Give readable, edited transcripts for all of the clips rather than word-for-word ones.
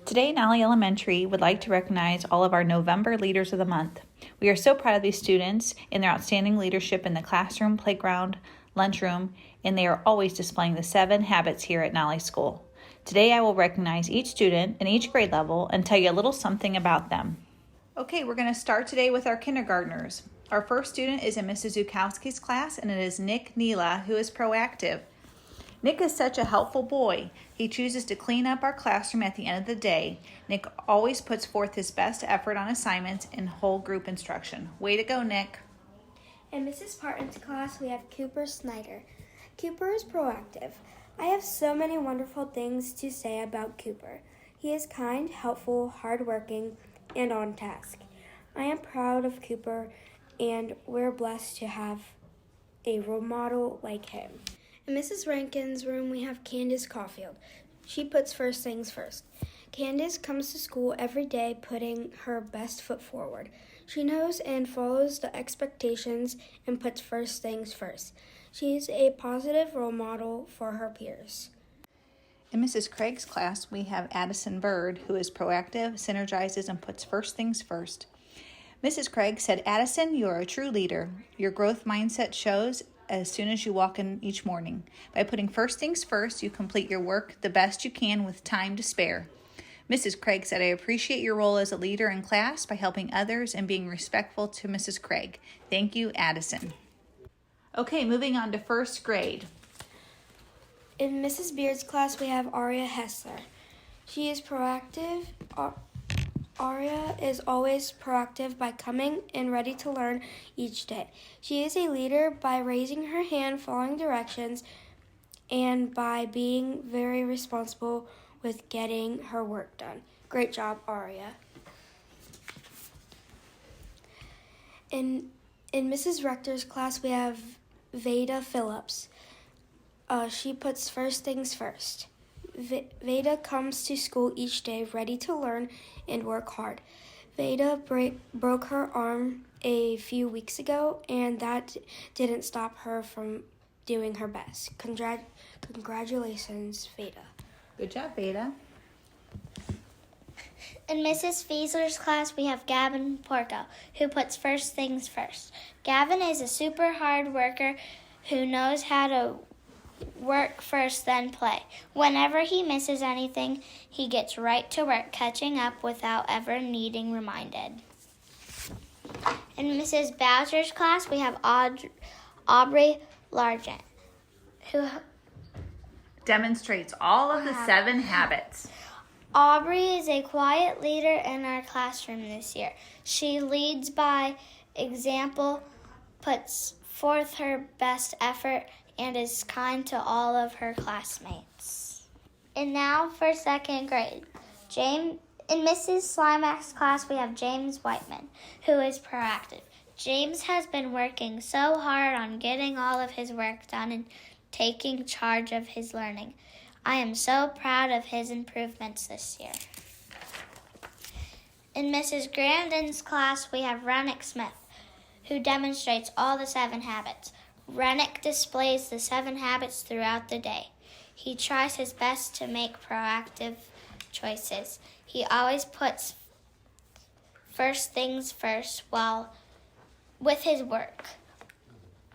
Today, Nally Elementary would like to recognize all of our November Leaders of the Month. We are so proud of these students and their outstanding leadership in the classroom, playground, lunchroom, and they are always displaying the 7 habits here at Nally School. Today, I will recognize each student in each grade level and tell you a little something about them. Okay, we're going to start today with our kindergartners. Our first student is in Mrs. Zukowski's class, and it is Nick Neela, who is proactive. Nick is such a helpful boy. He chooses to clean up our classroom at the end of the day. Nick always puts forth his best effort on assignments and whole group instruction. Way to go, Nick. In Mrs. Parton's class, we have Cooper Snyder. Cooper is proactive. I have so many wonderful things to say about Cooper. He is kind, helpful, hardworking, and on task. I am proud of Cooper, and we're blessed to have a role model like him. In Mrs. Rankin's room, we have Candace Caulfield. She puts first things first. Candace comes to school every day putting her best foot forward. She knows and follows the expectations and puts first things first. She's a positive role model for her peers. In Mrs. Craig's class, we have Addison Bird, who is proactive, synergizes, and puts first things first. Mrs. Craig said, "Addison, you are a true leader. Your growth mindset shows as soon as you walk in each morning. By putting first things first, you complete your work the best you can with time to spare." Mrs. Craig said, "I appreciate your role as a leader in class by helping others and being respectful to Mrs. Craig. Thank you, Addison." Okay, moving on to first grade. In Mrs. Beard's class, we have Aria Hessler. She is proactive. Aria is always proactive by coming and ready to learn each day. She is a leader by raising her hand, following directions, and by being very responsible with getting her work done. Great job, Aria. In Mrs. Rector's class, we have Veda Phillips. She puts first things first. Veda comes to school each day ready to learn and work hard. Veda broke her arm a few weeks ago, and that didn't stop her from doing her best. Congratulations, Veda. Good job, Veda. In Mrs. Fiesler's class, we have Gavin Porto, who puts first things first. Gavin is a super hard worker who knows how to work first, then play. Whenever he misses anything, he gets right to work catching up without ever needing reminded. In Mrs. Bowser's class, we have Aubrey Largent, who Demonstrates all of the 7 habits. Aubrey is a quiet leader in our classroom this year. She leads by example, puts forth her best effort, and is kind to all of her classmates. And now for second grade. In Mrs. Slimack's class, we have James Whiteman, who is proactive. James has been working so hard on getting all of his work done and taking charge of his learning. I am so proud of his improvements this year. In Mrs. Grandin's class, we have Rennick Smith, who demonstrates all the 7 habits. Rennick displays the 7 habits throughout the day. He tries his best to make proactive choices. He always puts first things first with his work.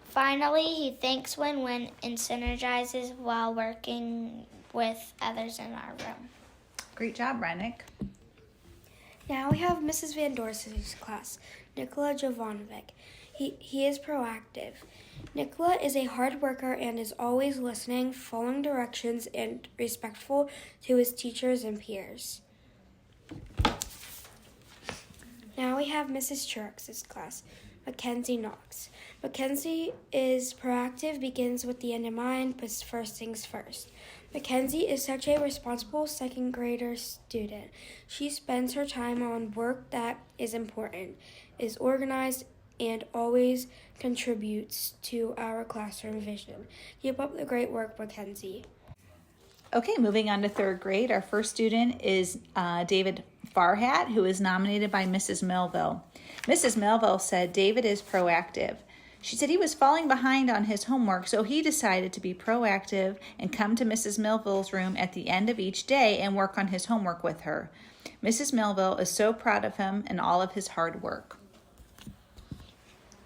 Finally, he thinks win-win and synergizes while working with others in our room. Great job, Rennick. Now we have Mrs. Van Dorsen's class, Nikola Jovanovic. He is proactive. Nikola is a hard worker and is always listening, following directions, and respectful to his teachers and peers. Now we have Mrs. Trux's class, Mackenzie Knox. Mackenzie is proactive, begins with the end in mind, puts first things first. Mackenzie is such a responsible second grader student. She spends her time on work that is important, is organized, and always contributes to our classroom vision. Keep up the great work, Mackenzie. Okay, moving on to third grade. Our first student is David Farhat, who is nominated by Mrs. Melville. Mrs. Melville said David is proactive. She said he was falling behind on his homework, so he decided to be proactive and come to Mrs. Millville's room at the end of each day and work on his homework with her. Mrs. Millville is so proud of him and all of his hard work.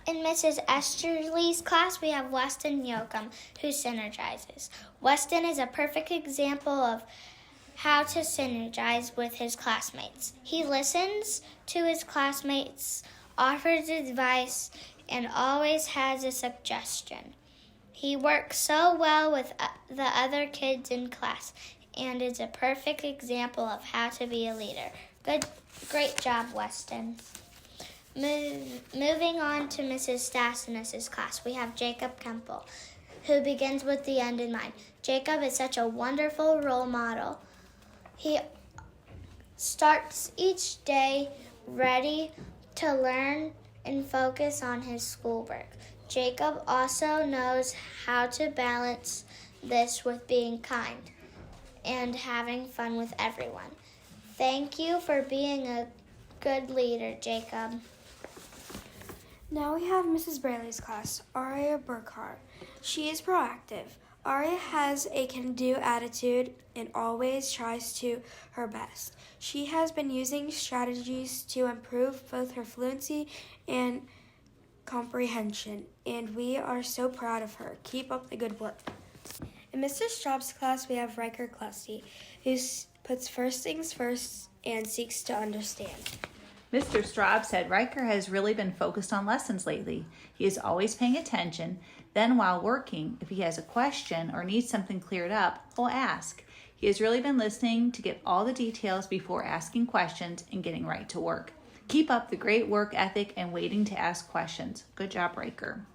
In Mrs. Esterly's class, we have Weston Yoakum, who synergizes. Weston is a perfect example of how to synergize with his classmates. He listens to his classmates, offers advice, and always has a suggestion. He works so well with the other kids in class and is a perfect example of how to be a leader. Great job, Weston. Moving on to Mrs. Stasinus's class, we have Jacob Kemple, who begins with the end in mind. Jacob is such a wonderful role model. He starts each day ready to learn and focus on his schoolwork. Jacob also knows how to balance this with being kind and having fun with everyone. Thank you for being a good leader, Jacob. Now we have Mrs. Braley's class, Aria Burkhart. She is proactive. Aria has a can-do attitude and always tries to her best. She has been using strategies to improve both her fluency and comprehension, and we are so proud of her. Keep up the good work. In Mr. Straub's class, we have Riker Clussy, who puts first things first and seeks to understand. Mr. Straub said Riker has really been focused on lessons lately. He is always paying attention. Then while working, if he has a question or needs something cleared up, he'll ask. He has really been listening to get all the details before asking questions and getting right to work. Keep up the great work ethic and waiting to ask questions. Good job, Riker.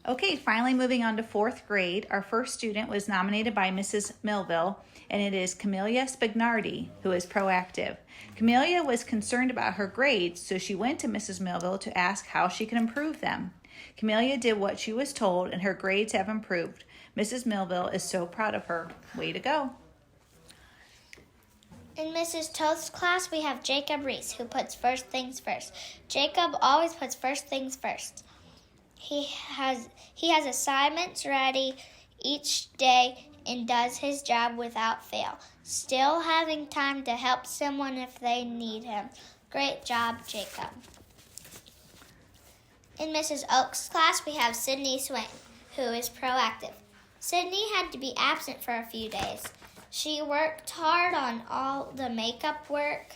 Okay, finally moving on to 4th grade. Our first student was nominated by Mrs. Millville, and it is Camelia Spignardi, who is proactive. Camelia was concerned about her grades, so she went to Mrs. Millville to ask how she could improve them. Camelia did what she was told, and her grades have improved. Mrs. Millville is so proud of her. Way to go. In Mrs. Toth's class, we have Jacob Reese, who puts first things first. Jacob always puts first things first. He has assignments ready each day and does his job without fail, still having time to help someone if they need him. Great job, Jacob. In Mrs. Oak's class, we have Sydney Swain, who is proactive. Sydney had to be absent for a few days. She worked hard on all the makeup work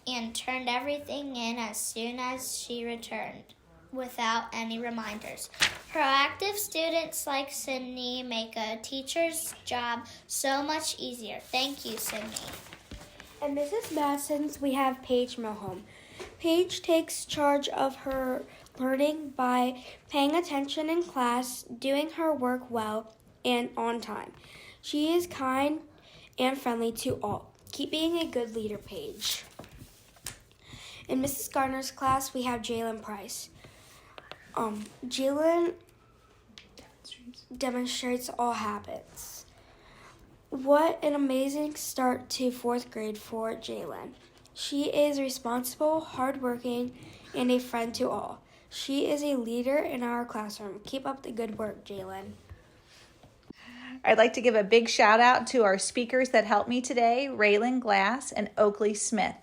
and turned everything in as soon as she returned, without any reminders. Proactive students like Sydney make a teacher's job so much easier. Thank you, Sydney. At Mrs. Madsen's, we have Paige Mohome. Paige takes charge of her learning by paying attention in class, doing her work well and on time. She is kind and friendly to all. Keep being a good leader, Paige. In Mrs. Gardner's class, we have Jalen Price. Jalen demonstrates all habits. What an amazing start to 4th grade for Jalen. She is responsible, hardworking, and a friend to all. She is a leader in our classroom. Keep up the good work, Jalen. I'd like to give a big shout out to our speakers that helped me today, Raylan Glass and Oakley Smith.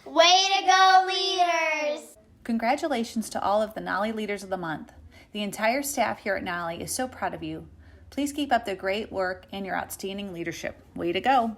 Way to go, leaders! Congratulations to all of the Nolly Leaders of the Month. The entire staff here at Nolly is so proud of you. Please keep up the great work and your outstanding leadership. Way to go!